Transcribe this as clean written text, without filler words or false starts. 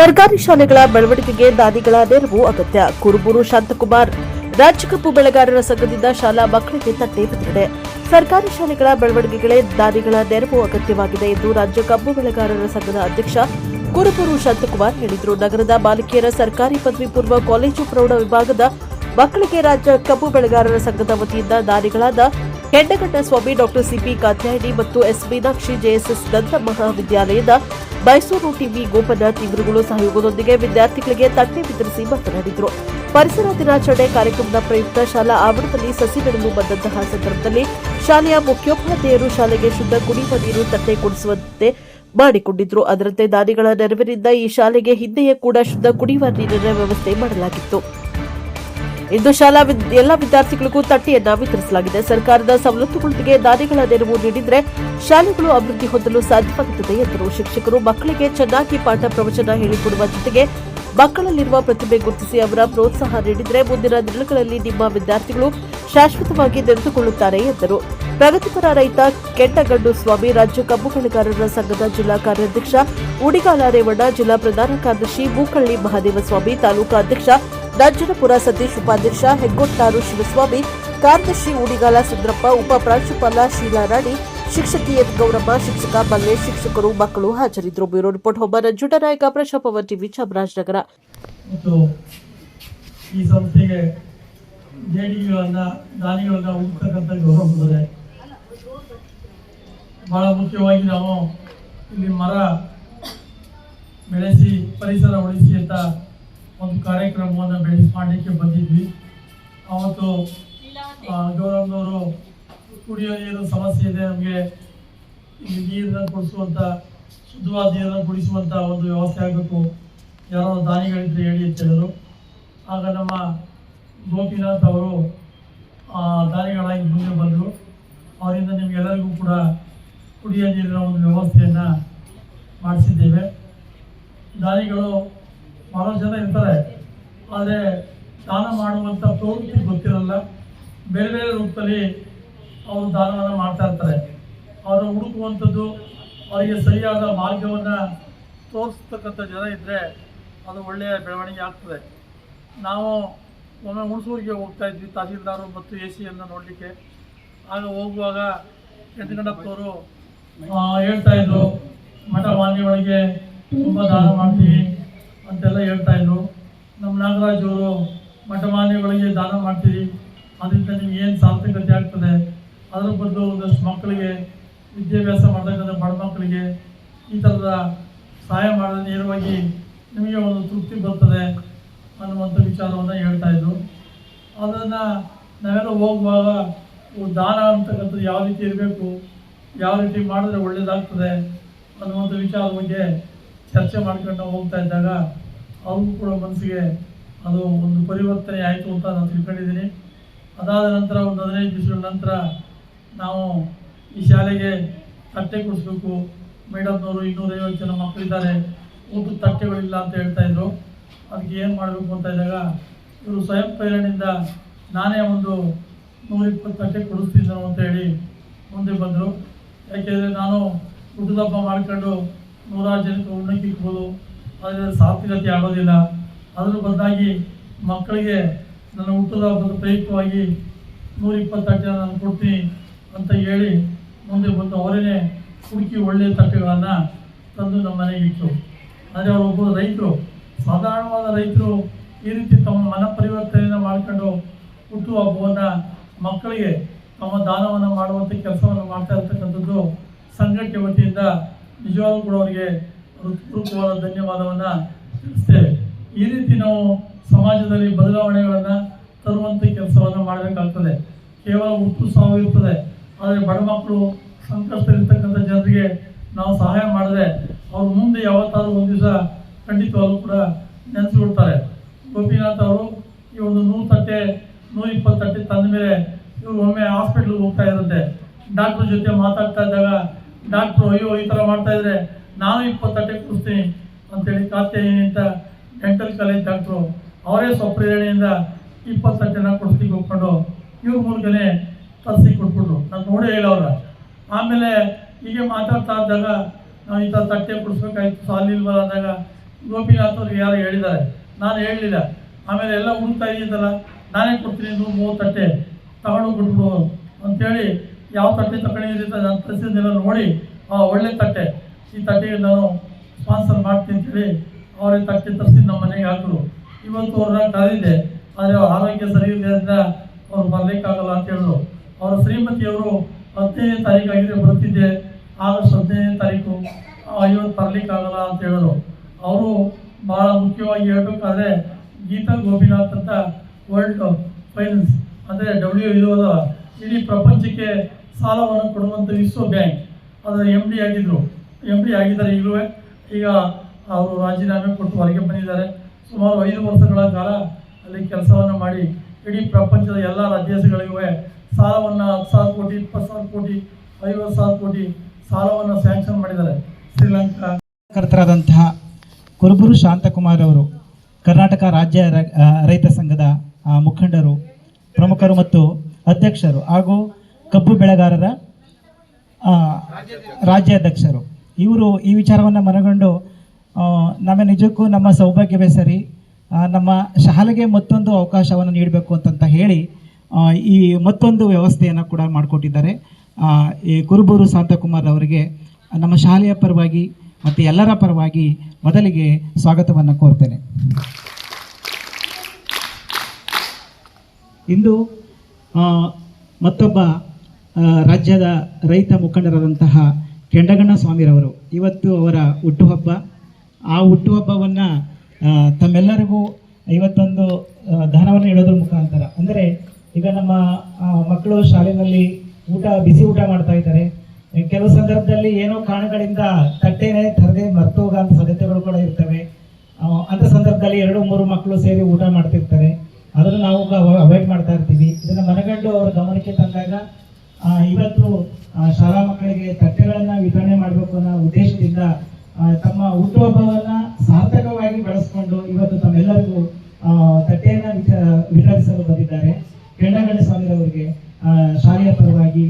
ಸರ್ಕಾರಿ ಶಾಲೆಗಳ ಬೆಳವಣಿಗೆಗೆ ದಾನಿಗಳ ನೆರವು ಅಗತ್ಯ. ಕುರುಬೂರು ಶಾಂತಕುಮಾರ್. ರಾಜ್ಯ ಕಬ್ಬು ಬೆಳೆಗಾರರ ಸಂಘದಿಂದ ಶಾಲಾ ಮಕ್ಕಳಿಗೆ ತಟ್ಟೆ ಬಿಡುಗಡೆ. ಸರ್ಕಾರಿ ಶಾಲೆಗಳ ಬೆಳವಣಿಗೆಗೆ ದಾನಿಗಳ ನೆರವು ಅಗತ್ಯವಾಗಿದೆ ಎಂದು ರಾಜ್ಯ ಕಬ್ಬು ಬೆಳೆಗಾರರ ಸಂಘದ ಅಧ್ಯಕ್ಷ ಕುರುಬೂರು ಶಾಂತಕುಮಾರ್ ಹೇಳಿದರು. ನಗರದ ಬಾಲಕಿಯರ ಸರ್ಕಾರಿ ಪದವಿ ಪೂರ್ವ ಕಾಲೇಜು ಪ್ರೌಢ ವಿಭಾಗದ ಮಕ್ಕಳಿಗೆ ರಾಜ್ಯ ಕಬ್ಬು ಬೆಳೆಗಾರರ ಸಂಘದ ವತಿಯಿಂದ ದಾನಿಗಳಾದ ಹೆಡ್ಡಗಡ್ಡ ಸ್ವಾಮಿ, ಡಾಕ್ಟರ್ ಸಿಪಿ ಕಾತ್ಯಾಯಿನಿ ಮತ್ತು ಎಸ್ ಮೀನಾಕ್ಷಿ ಜೆಎಸ್ಎಸ್ ದಂತ ಮಹಾವಿದ್ಯಾಲಯದ ಮೈಸೂರು ಟಿವಿ ಗೋಪನಾಥ್ ಇವರುಗಳು ಸಹಯೋಗದೊಂದಿಗೆ ವಿದ್ಯಾರ್ಥಿಗಳಿಗೆ ತಟ್ಟೆ ವಿತರಿಸಿ ಮಾತನಾಡಿದರು. ಪರಿಸರ ದಿನಾಚರಣೆ ಕಾರ್ಯಕ್ರಮದ ಪ್ರಯುಕ್ತ ಶಾಲಾ ಆವರಣದಲ್ಲಿ ಸಸಿ ನೆಡಲು ಬಂದಂತಹ ಸಂದರ್ಭದಲ್ಲಿ ಶಾಲೆಯ ಮುಖ್ಯೋಪಾಧ್ಯಾಯರು ಶಾಲೆಗೆ ಶುದ್ಧ ಕುಡಿಯುವ ನೀರು ತಟ್ಟೆ ಕೊಡಿಸುವಂತೆ ಮಾಡಿಕೊಂಡಿದ್ರು. ಅದರಂತೆ ದಾನಿಗಳ ನೆರವಿನಿಂದ ಈ ಶಾಲೆಗೆ ಹಿಂದೆಯೇ ಕೂಡ ಶುದ್ಧ ಕುಡಿಯುವ ನೀರಿನ ವ್ಯವಸ್ಥೆ ಮಾಡಲಾಗಿತ್ತು. ಇಂದು ಶಾಲಾ ಎಲ್ಲ ವಿದ್ಯಾರ್ಥಿಗಳಿಗೂ ತಟ್ಟೆಯನ್ನ ವಿತರಿಸಲಾಗಿದೆ. ಸರ್ಕಾರದ ಸವಲತ್ತುಗಳೊಂದಿಗೆ ದಾನಿಗಳ ನೆರವು ನೀಡಿದರೆ ಶಾಲೆಗಳು ಅಭಿವೃದ್ಧಿ ಹೊಂದಲು ಸಾಧ್ಯವಾಗುತ್ತದೆ ಎಂದರು. ಶಿಕ್ಷಕರು ಮಕ್ಕಳಿಗೆ ಚೆನ್ನಾಗಿ ಪಾಠ ಪ್ರವಚನ ಹೇಳಿಕೊಡುವ ಜೊತೆಗೆ ಮಕ್ಕಳಲ್ಲಿರುವ ಪ್ರತಿಭೆ ಗುರುತಿಸಿ ಅವರ ಪ್ರೋತ್ಸಾಹ ನೀಡಿದರೆ ಮುಂದಿನ ದಿನಗಳಲ್ಲಿ ನಿಮ್ಮ ವಿದ್ಯಾರ್ಥಿಗಳು ಶಾಶ್ವತವಾಗಿ ನೆರೆದುಕೊಳ್ಳುತ್ತಾರೆ ಎಂದರು. ಪ್ರಗತಿಪರ ರೈತ ಕೆಂಡಗಡ್ಡು ಸ್ವಾಮಿ, ರಾಜ್ಯ ಕಬ್ಬು ಬೆಳೆಗಾರರ ಸಂಘದ ಜಿಲ್ಲಾ ಕಾರ್ಯಾಧ್ಯಕ್ಷ ಉಡಿಗಾಲ ರೇವಣ್ಣ, ಜಿಲ್ಲಾ ಪ್ರಧಾನ ಕಾರ್ಯದರ್ಶಿ ಮೂಕಳ್ಳಿ ಮಹಾದೇವಸ್ವಾಮಿ, ತಾಲೂಕಾ ಅಧ್ಯಕ್ಷ ನಂಜನಪುರ ಸತೀಶ್, ಉಪಾಧ್ಯಕ್ಷ ಹೆಗ್ಗೊಟ್ಟಾರು ಶಿವಸ್ವಾಮಿ, ಕಾರ್ಯದರ್ಶಿ ಉಡಿಗಾಲ ಸುಂದ್ರಪ್ಪ, ಉಪ ಪ್ರಾಂಶುಪಾಲ ಶೀಲಾ ರಾಣಿ, ಶಿಕ್ಷಕಿ ಎನ್ ಗೌರಮ್ಮ, ಶಿಕ್ಷಕ ಮಲ್ಲೇಶ್, ಶಿಕ್ಷಕರು, ಮಕ್ಕಳು ಹಾಜರಿದ್ದರು. Bureau report Homma Nanjundanayaka, Prajapavan TV, Chamarajanagar. ಈ ಸಂಸ್ಥೆಗೆ ದೇಣಿಗೆಗಳನ್ನ ದಾನಿಗಳನ್ನ ಹುಡುಕ್ತಕ್ಕಂಥ ಗೌರವ ಬಂದಿದೆ. ಬಹಳ ಮುಖ್ಯವಾಗಿ ನಾವು ಇಲ್ಲಿ ಮರ ಬೆಳೆಸಿ ಪರಿಸರ ಉಳಿಸಿ ಅಂತ ಒಂದು ಕಾರ್ಯಕ್ರಮವನ್ನು ಮಾಡಲಿಕ್ಕೆ ಬಂದಿದ್ವಿ. ಅವತ್ತು ಗೌರವನವರು ಕುಡಿಯೋ ನೀರಿನ ಸಮಸ್ಯೆ ಇದೆ, ನಮಗೆ ಇಲ್ಲಿ ನೀರನ್ನ ಕೊಡಿಸುವಂಥ ಶುದ್ಧವಾದ ನೀರನ್ನು ಕುಡಿಸುವಂಥ ಒಂದು ವ್ಯವಸ್ಥೆ ಆಗಬೇಕು, ಯಾರೋ ದಾನಿಗಳಿದ್ರೆ ಹೇಳಿ ಅಂತ ಹೇಳಿದ್ರು. ಆಗ ನಮ್ಮ ಗೋಪಿನಾಥ್ ಅವರು ದಾನಿಗಳಾಗಿ ಮುಂದೆ ಬಂದರು. ಅವರಿಂದ ನಿಮಗೆಲ್ಲರಿಗೂ ಕೂಡ ಕುಡಿಯೋ ನೀರಿನ ಒಂದು ವ್ಯವಸ್ಥೆಯನ್ನು ಮಾಡಿಸಿದ್ದೇವೆ. ದಾನಿಗಳು ಬಹಳ ಜನ ಇರ್ತಾರೆ, ಆದರೆ ದಾನ ಮಾಡುವಂಥ ಪ್ರವೃತ್ತಿ ಗೊತ್ತಿರಲ್ಲ. ಬೇರೆ ಬೇರೆ ರೂಪದಲ್ಲಿ ಅವರು ದಾನವನ್ನು ಮಾಡ್ತಾ ಇರ್ತಾರೆ. ಅವರು ಹುಡುಕುವಂಥದ್ದು, ಅವರಿಗೆ ಸರಿಯಾದ ಮಾರ್ಗವನ್ನು ತೋರಿಸ್ತಕ್ಕಂಥ ಜನ ಇದ್ದರೆ ಅದು ಒಳ್ಳೆಯ ಬೆಳವಣಿಗೆ ಆಗ್ತದೆ. ನಾವು ಒಮ್ಮೆ ಹುಣಸೂರಿಗೆ ಹೋಗ್ತಾ ಇದ್ವಿ ತಹಸೀಲ್ದಾರು ಮತ್ತು ಎ ಸಿಯನ್ನು ನೋಡಲಿಕ್ಕೆ. ಆಗ ಹೋಗುವಾಗ ಕೆಂಡಗಡ್ಡಪ್ಪನವರು ಹೇಳ್ತಾಯಿದ್ರು, ಮಠ ಮಾನ್ಯಗಳಿಗೆ ತುಂಬ ದಾನ ಮಾಡ್ತೀವಿ ಅಂತೆಲ್ಲ ಹೇಳ್ತಾಯಿದ್ರು. ನಮ್ಮ ನಾಗರಾಜ್ ಅವರು ಮಠ ಮಾನ್ಯಗಳಿಗೆ ದಾನ ಮಾಡ್ತೀವಿ, ಅದರಿಂದ ನಿಮ್ಗೆ ಏನು ಸಾರ್ಥಕತೆ ಆಗ್ತದೆ, ಅದರ ಬದಲು ಒಂದಷ್ಟು ಮಕ್ಕಳಿಗೆ ವಿದ್ಯಾಭ್ಯಾಸ ಮಾಡ್ತಕ್ಕಂಥ ಬಡ ಮಕ್ಕಳಿಗೆ ಈ ಥರದ ಸಹಾಯ ಮಾಡಿದ್ರೆ ನೇರವಾಗಿ ನಿಮಗೆ ಒಂದು ತೃಪ್ತಿ ಬರ್ತದೆ ಅನ್ನುವಂಥ ವಿಚಾರವನ್ನು ಹೇಳ್ತಾಯಿದ್ರು. ಅದನ್ನು ನಾವೆಲ್ಲ ಹೋಗುವಾಗ ದಾನ ಅಂತಕ್ಕಂಥದ್ದು ಯಾವ ರೀತಿ ಇರಬೇಕು, ಯಾವ ರೀತಿ ಮಾಡಿದ್ರೆ ಒಳ್ಳೆಯದಾಗ್ತದೆ ಅನ್ನುವಂಥ ವಿಚಾರದ ಬಗ್ಗೆ ಚರ್ಚೆ ಮಾಡ್ಕೊಂಡು ನಾವು ಹೋಗ್ತಾ ಇದ್ದಾಗ ಅವ್ರಿಗೂ ಕೂಡ ಮನಸ್ಸಿಗೆ ಅದು ಒಂದು ಪರಿವರ್ತನೆ ಆಯಿತು ಅಂತ ನಾನು ತಿಳ್ಕೊಂಡಿದ್ದೀನಿ. ಅದಾದ ನಂತರ ಒಂದು 15 ದಿವಸಗಳ ನಂತರ ನಾವು ಈ ಶಾಲೆಗೆ ತಟ್ಟೆ ಕೊಡಿಸ್ಬೇಕು, ಮೇಡಮ್ನವರು 250 ಜನ ಮಕ್ಕಳಿದ್ದಾರೆ, ಊಟದ ತಟ್ಟೆಗಳಿಲ್ಲ ಅಂತ ಹೇಳ್ತಾಯಿದ್ರು. ಅದಕ್ಕೆ ಏನು ಮಾಡಬೇಕು ಅಂತ ಇದ್ದಾಗ ಇವರು ಸ್ವಯಂ ಪ್ರೇರಣೆಯಿಂದ ನಾನೇ ಒಂದು 120 ತಟ್ಟೆ ಕೊಡಿಸ್ತೀನಿ ಅಂತ ಹೇಳಿ ಮುಂದೆ ಬಂದರು. ಯಾಕೆಂದರೆ ನಾನು ಊಟದ ಹಬ್ಬ ಮಾಡ್ಕೊಂಡು 100 ಜನಕ್ಕೆ ಉಣ್ಣಕ್ಕೆ ಇಕ್ಬೋದು, ಅದರ ಸಾರ್ಥಕತೆ ಆಗೋದಿಲ್ಲ. ಅದರ ಬದಲಾಗಿ ಮಕ್ಕಳಿಗೆ ನನ್ನ ಊಟದ ಹಬ್ಬದ ಪ್ರಯುಕ್ತವಾಗಿ 120 ತಟ್ಟೆ ನಾನು ಕೊಡ್ತೀನಿ ಅಂತ ಹೇಳಿ ಮುಂದೆ ಬಂದು ಅವರೇ ಹುಡುಕಿ ಒಳ್ಳೆಯ ತಟ್ಟೆಗಳನ್ನು ತಂದು ನಮ್ಮ ಮನೆಗೆ ಇಟ್ಟು. ಆದರೆ ಅವರೊಬ್ಬರು ರೈತರು, ಸಾಧಾರಣವಾದ ರೈತರು ಈ ರೀತಿ ತಮ್ಮ ಮನ ಪರಿವರ್ತನೆಯನ್ನು ಮಾಡಿಕೊಂಡು ಹುಟ್ಟುಹಬ್ಬವನ್ನು ಮಕ್ಕಳಿಗೆ ತಮ್ಮ ದಾನವನ್ನು ಮಾಡುವಂಥ ಕೆಲಸವನ್ನು ಮಾಡ್ತಾ ಇರ್ತಕ್ಕಂಥದ್ದು ಸಂಘಟನೆ ವತಿಯಿಂದ ನಿಜವಾಗ್ಲೂ ಕೂಡ ಅವರಿಗೆ ಹೃತ್ಪೂರ್ವಕವಾದ ಧನ್ಯವಾದವನ್ನು ತಿಳಿಸ್ತೇವೆ. ಈ ರೀತಿ ನಾವು ಸಮಾಜದಲ್ಲಿ ಬದಲಾವಣೆಗಳನ್ನು ತರುವಂಥ ಕೆಲಸವನ್ನು ಮಾಡಬೇಕಾಗ್ತದೆ. ಕೇವಲ ಹುಟ್ಟು ಸಾವು ಇರ್ತದೆ, ಆದರೆ ಬಡ ಮಕ್ಕಳು ಸಂಕಷ್ಟದಲ್ಲಿರ್ತಕ್ಕಂಥ ಜನರಿಗೆ ನಾವು ಸಹಾಯ ಮಾಡಿದ್ರೆ ಅವ್ರು ಮುಂದೆ ಯಾವತ್ತಾದ್ರೂ ಒಂದು ದಿವಸ ಖಂಡಿತವಾಗ್ಲೂ ಕೂಡ ನೆನೆಸ್ಕೊಳ್ತಾರೆ. ಗೋಪಿನಾಥ್ ಅವರು ಈ ಒಂದು 100 ತಟ್ಟೆ 120 ತಟ್ಟೆ ತಂದ ಮೇಲೆ ಇವರು ಒಮ್ಮೆ ಹಾಸ್ಪಿಟ್ಲಿಗೆ ಹೋಗ್ತಾ ಇರುತ್ತೆ. ಡಾಕ್ಟ್ರ್ ಜೊತೆ ಮಾತಾಡ್ತಾ ಇದ್ದಾಗ ಡಾಕ್ಟ್ರು ಅಯ್ಯೋ ಈ ಥರ ಮಾಡ್ತಾಯಿದ್ರೆ ನಾನು 20 ತಟ್ಟೆ ಕೊಡಿಸ್ತೀನಿ ಅಂತೇಳಿ ಕಾತ್ಯಾಯಿನಿ ಅಂತ ಡೆಂಟಲ್ ಕಾಲೇಜ್ ಡಾಕ್ಟ್ರು ಅವರೇ ಸ್ವಪ್ರೇರಣೆಯಿಂದ 20 ತಟ್ಟೆನ ಕೊಡಿಸ್ಲಿಕ್ಕೆ ಹೋಗ್ಕೊಂಡು ಇವ್ರ ಮೂಲಕನೇ ತರಿಸಿ ಕೊಟ್ಬಿಟ್ರು. ನಾನು ನೋಡೇ ಹೇಳೋರ. ಆಮೇಲೆ ಹೀಗೆ ಮಾತಾಡ್ತಾ ಇದ್ದಾಗ ನಾವು ಈ ಥರ ತಟ್ಟೆ ಕೊಡಿಸ್ಬೇಕಾಯ್ತು, ಸಾಲಿಲ್ವಲ್ಲ ಅಂದಾಗ ಗೋಪಿನಾಥ್ ಅವ್ರಿಗೆ ಯಾರು ಹೇಳಿದ್ದಾರೆ, ನಾನು ಹೇಳಲಿಲ್ಲ. ಆಮೇಲೆ ಎಲ್ಲ ಹುಡುಕ್ತಾ ಇದ್ದಿದ್ದಲ್ಲ, ನಾನೇ ಕೊಡ್ತೀನಿ 130 ತಟ್ಟೆ ತಗೊಂಡೋಗ್ಬಿಟ್ಬಿಡು ಅಂಥೇಳಿ ಯಾವ ತಟ್ಟೆ ತಗೊಂಡಿದ್ದ ನಾನು ತರಿಸಿದ್ದೆಲ್ಲ ನೋಡಿ ಒಳ್ಳೆ ತಟ್ಟೆ, ಈ ತಟ್ಟೆಗೆ ನಾನು ಸ್ಪಾನ್ಸರ್ ಮಾಡ್ತೀನಿ ಅಂತೇಳಿ ಅವರೇ ತಟ್ಟೆ ತರಿಸಿ ನಮ್ಮ ಮನೆಗೆ ಹಾಕಿದ್ರು. ಇವತ್ತು ಅವ್ರನ್ನ ಕರೆದಿದ್ದೆ, ಆದರೆ ಅವ್ರ ಆರೋಗ್ಯ ಸರಿ ಇರೋದ್ರಿಂದ ಅವ್ರು ಬರಲಿಕ್ಕಾಗಲ್ಲ ಅಂತ ಹೇಳಿದ್ರು. ಅವರ ಶ್ರೀಮತಿಯವರು 15ನೇ ತಾರೀಕು ಆಗಿದ್ರೆ ಬರ್ತಿದ್ದೆ, ಆಗಸ್ಟ್ 15ನೇ ತಾರೀಕು ಇವತ್ತು ಬರಲಿಕ್ಕಾಗಲ್ಲ ಅಂತ ಹೇಳಿದ್ರು. ಅವರು ಭಾಳ ಮುಖ್ಯವಾಗಿ ಹೇಳಬೇಕಾದ್ರೆ ಗೀತಾ ಗೋಪಿನಾಥ್ ಅಂತ ವರ್ಲ್ಡ್ ಫೈನಾನ್ಸ್ ಅಂದರೆ WHO ಇಡೀ ಪ್ರಪಂಚಕ್ಕೆ ಸಾಲವನ್ನು ಕೊಡುವಂಥ ವಿಶ್ವ ಬ್ಯಾಂಕ್ ಅದರ MD ಆಗಿದ್ದರು. MD ಆಗಿದ್ದಾರೆ ಈಗಲೂ. ಈಗ ಅವರು ರಾಜೀನಾಮೆ ಕೊಟ್ಟು ಹೊರಗೆ ಬಂದಿದ್ದಾರೆ. ಸುಮಾರು 5 ವರ್ಷಗಳ ಕಾಲ ಅಲ್ಲಿ ಕೆಲಸವನ್ನು ಮಾಡಿ ಇಡೀ ಪ್ರಪಂಚದ ಎಲ್ಲ ದೇಶಗಳಿಗೂ ಸಾಲವನ್ನು 10,000 ಕೋಟಿ, 20,000 ಕೋಟಿ, 50,000 ಕೋಟಿ ಸಾಲವನ್ನು ಸ್ಯಾಂಕ್ಷನ್ ಮಾಡಿದ್ದಾರೆ. ಶ್ರೀಲಂಕಾ ಕರ್ತರಾದಂತಹ ಕುರುಬೂರು ಶಾಂತಕುಮಾರ್ ಅವರು ಕರ್ನಾಟಕ ರಾಜ್ಯ ರೈತ ಸಂಘದ ಮುಖಂಡರು, ಪ್ರಮುಖರು ಮತ್ತು ಅಧ್ಯಕ್ಷರು ಹಾಗೂ ಕಬ್ಬು ಬೆಳೆಗಾರರ ರಾಜ್ಯಾಧ್ಯಕ್ಷರು. ಇವರು ಈ ವಿಚಾರವನ್ನು ಮನಗಂಡು ನಮ್ಮ ನಿಜಕ್ಕೂ ನಮ್ಮ ಸೌಭಾಗ್ಯವೇ ಸರಿ, ನಮ್ಮ ಶಾಲೆಗೆ ಮತ್ತೊಂದು ಅವಕಾಶವನ್ನು ನೀಡಬೇಕು ಅಂತ ಹೇಳಿ ಈ ಮತ್ತೊಂದು ವ್ಯವಸ್ಥೆಯನ್ನು ಕೂಡ ಮಾಡಿಕೊಟ್ಟಿದ್ದಾರೆ. ಈ ಕುರುಬೂರು ಶಾಂತಕುಮಾರ್ ಅವರಿಗೆ ನಮ್ಮ ಶಾಲೆಯ ಪರವಾಗಿ ಮತ್ತು ಎಲ್ಲರ ಪರವಾಗಿ ಮೊದಲಿಗೆ ಸ್ವಾಗತವನ್ನು ಕೋರ್ತೇನೆ. ಇಂದು ಮತ್ತೊಬ್ಬ ರಾಜ್ಯದ ರೈತ ಮುಖಂಡರಾದಂತಹ ಕೆಂಡಗಣ್ಣ ಸ್ವಾಮಿರವರು ಇವತ್ತು ಅವರ ಹುಟ್ಟುಹಬ್ಬ. ಆ ಹುಟ್ಟುಹಬ್ಬವನ್ನು ತಮ್ಮೆಲ್ಲರಿಗೂ ಇವತ್ತೊಂದು ದಾನವನ್ನು ನೀಡೋದ್ರ ಮುಖಾಂತರ, ಅಂದರೆ ಈಗ ನಮ್ಮ ಮಕ್ಕಳು ಶಾಲೆಯಲ್ಲಿ ಬಿಸಿ ಊಟ ಮಾಡ್ತಾ ಇದ್ದಾರೆ. ಕೆಲವು ಸಂದರ್ಭದಲ್ಲಿ ಏನೋ ಕಾರಣಗಳಿಂದ ತಟ್ಟೆನೇ ತರದೆ ಮರೆತು ಹೋಗೋಂಥ ಸಾಧ್ಯತೆಗಳು ಕೂಡ ಇರ್ತವೆ. ಅಂಥ ಸಂದರ್ಭದಲ್ಲಿ 2-3 ಮಕ್ಕಳು ಸೇರಿ ಊಟ ಮಾಡ್ತಿರ್ತಾರೆ. ಅದನ್ನು ನಾವು ಅವಾಯ್ಡ್ ಮಾಡ್ತಾ ಇರ್ತೀವಿ. ಇದನ್ನು ಮನಗಂಡು ಅವರ ಗಮನಕ್ಕೆ ತಂದಾಗ ಇವತ್ತು ಶಾಲಾ ಮಕ್ಕಳಿಗೆ ತಟ್ಟೆಗಳನ್ನು ವಿತರಣೆ ಮಾಡಬೇಕು ಅನ್ನೋ ಉದ್ದೇಶದಿಂದ ತಮ್ಮ ಹುಟ್ಟುಹಬ್ಬವನ್ನು ಸಾರ್ಥಕವಾಗಿ ಬಳಸ್ಕೊಂಡು ಇವತ್ತು ತಮ್ಮೆಲ್ಲರಿಗೂ ತಟ್ಟೆಯನ್ನು ವಿತರಿಸಲು ಬಂದಿದ್ದಾರೆ. ಕೆಂಡಗಣ್ಣ ಸ್ವಾಮಿರವರಿಗೆ ಶಾಲೆಯ ಪರವಾಗಿ